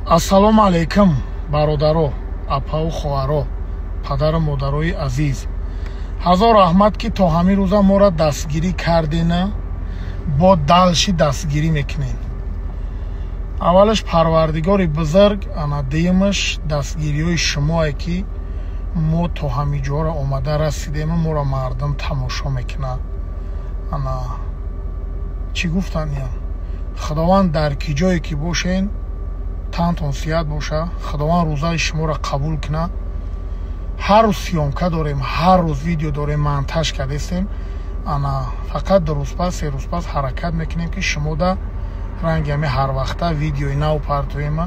ассалому алайкум бародаро, апаву хоҳаро, падару модарои азиз. ҳазор раҳмат ки то ҳамин рӯза моро дастгирӣ кардена, бо далши дастгирӣ мекунем. аввалаш парвардигори бузург, ана дуюмаш дастгириҳои шумое ки мо то ҳамин ҷоро омада расидем, моро мардум тамошо мекунад. ана чӣ гуфтан ям? худованд дар ки ҷое ки бошен тантон сият боша, худованд рӯзаи шуморо қабул кунад. ҳар рӯз сиёмка дорем, ҳар рӯз видео дорем, монтаж кардестем. ана фақат ду рӯз пас, се рӯз пас ҳаракат мекунем ки шумо да ранги ҳами ҳар вақта видеои нав партоема.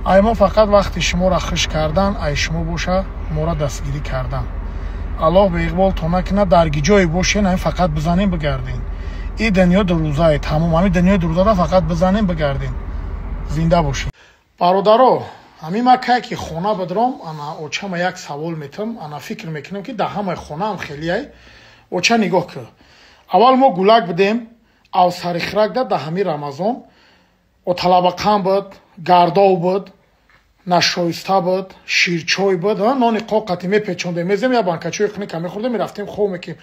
ай мо фақат вақти шуморо хуш кардан, ай шумо боша моро дастгирӣ кардан. аллоҳ ба иқбол то накуна, дар ки ҷое бошен ҳами фақат бизанем бигарден. ин дунё ду рӯзае, тамом ҳами дунёи ду рӯзада фақат бизанем бигарден. зинда бошед. бародаро, ҳамин ма кайки хона бидром, ана очама як савол метам, ана фикр мекунам ки дар ҳамаи хонаам хелияй оча нигоҳ кар. аввал мо гулак будем, авсари хирак да дар ҳамин рамазон оталабақан буд, гардов буд, нашоиста буд, ширчой буд, нони қоқати мепечондем, мезем я банкачои хуника мехӯрдем, мерафтем хоб мекунем.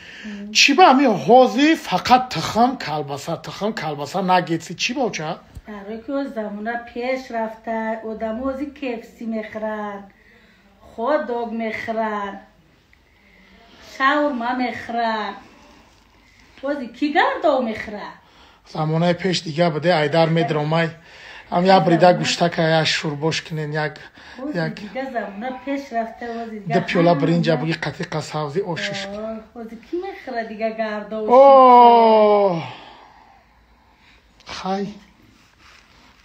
Чӣ ба ҳамин ҳози фақат тухм калбаса нагетси чӣ ба оча? برای که از زمانه پیش رفته آدم ها کفسی میخورن، خود داگ میخورن، شاورما میخورن، بازی کی گردو میخورن. زمانه پیش دیگه بده ایدار میدرامای هم یا بریده گوشته که یا شورباش کنین یک دیگه زمانه پیش رفته بازی دیگه ده پیولا برینجا بگی قطیقه سبزی آشش بازی کی میخوره دیگه گردو خی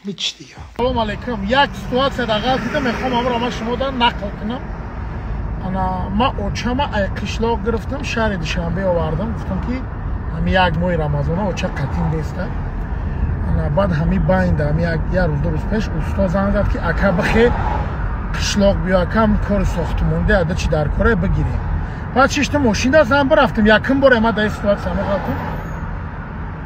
هیچ دیگه. سلام علیکم. یک سیتواسیا داغ دیدم، میخوام امروز شما را نقل کنم. انا ما اوچما ای قشلاق گرفتم، شهر دوشنبه آوردم، گفتم که همین یک ماه رمضان اوچا قطین بیسته. انا بعد همین باینده همین یک روز دو روز پیش استاد زنگ زد که اکا بخیر قشلاق بیا کم کار ساختمانده اده چی در کاره بگیریم. بعد شش تا ماشین داشتم برفتم، یکم بار ما در سیتواسیا میگفتم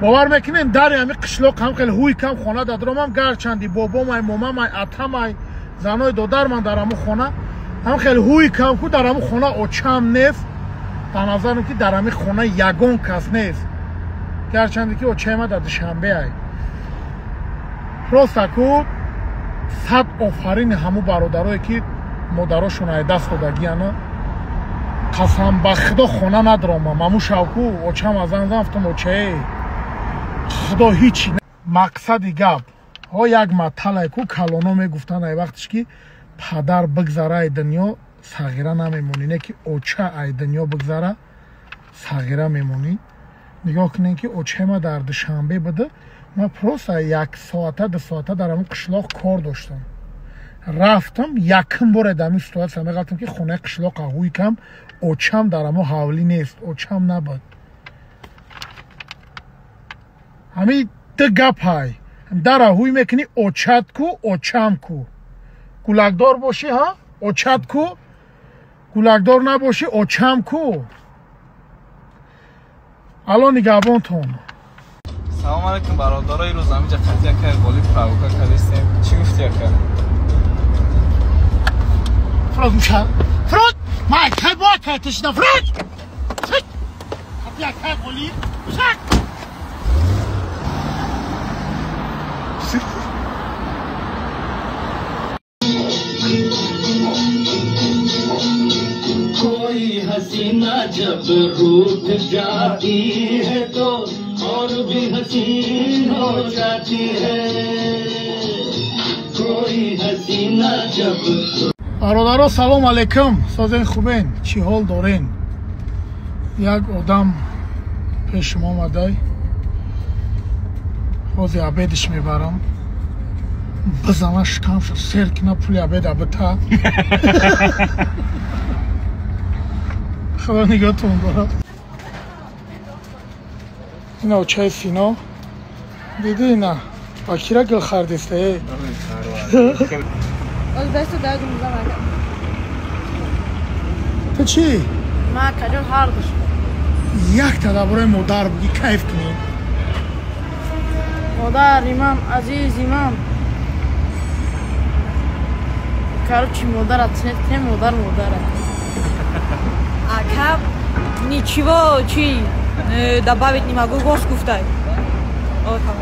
باور میکنین در همین قشلاق هم خیلی هوی کم خانه دادرم، هم گرچندی بابام ای مامام ای اتم ای زنای دادر من در همون خانه هم خیلی هوی کم کو در همون خانه اوچم نیست. در نظرم که در همین خانه یگان کس نیست، گرچندی که اوچم در دوشنبه ای راست کو صد آفرین همو برادرایی که مادراشون ای دست دادگی انا قسم به خدا خانه ندارم. مامو شوکو اوچم از زنگ گفتم اوچه خدا هیچی مقصد گپ ها یک مطلع کو کلانو میگفتن ای وقتش که پدر بگذره ای دنیا صغیره نمیمونی، نه که اوچه ای دنیا بگذره صغیره میمونی. نگاه کنین که اوچه ما در دوشنبه بده، ما پروست یک ساعته دو ساعته در همون قشلاق کار داشتم، رفتم یکم بار دمی سیتواسیا میگفتم که خونه قشلاق هوی کم اوچم در همون حوالی نیست، اوچم نبود. همین ده گپ های در هوی میکنی اوچت کو اوچم کو، گولکدار باشی ها اوچت کو، گولکدار نباشی اوچم کو. الان نگهبان تون. سلام علیکم برادرای روز همینجا قضیه که قولی پراوکا کردیم. چی گفتی اکر؟ فراد میشن فراد مایک خیلی باید که تشنه فراد قضیه که قولی میشن कोई हसीना जब रूठ जाती है तो और भी हसीन हो जाती है कोई हसीना जब. برادرها سلام علیکم. سازین خوبین؟ چی حال دارین؟ یک آدم پیش ما آمده، حوضی عبیدش میبرم بزنه شکم شد سیر کنه پولی عبید عبیده خدا نگاهتون داره. این اوچه سینا دیدی اینا با کی را گل خردسته Özbekistan dağımıza var. تو چی؟ ما کجا هاردش. یک تا درباره مادر بگی کیف کنیم. مادر امام عزیز امام Короче, модара, те модар. Ака, ничего, чи добавить не могу, гос гуфтай. Вот так.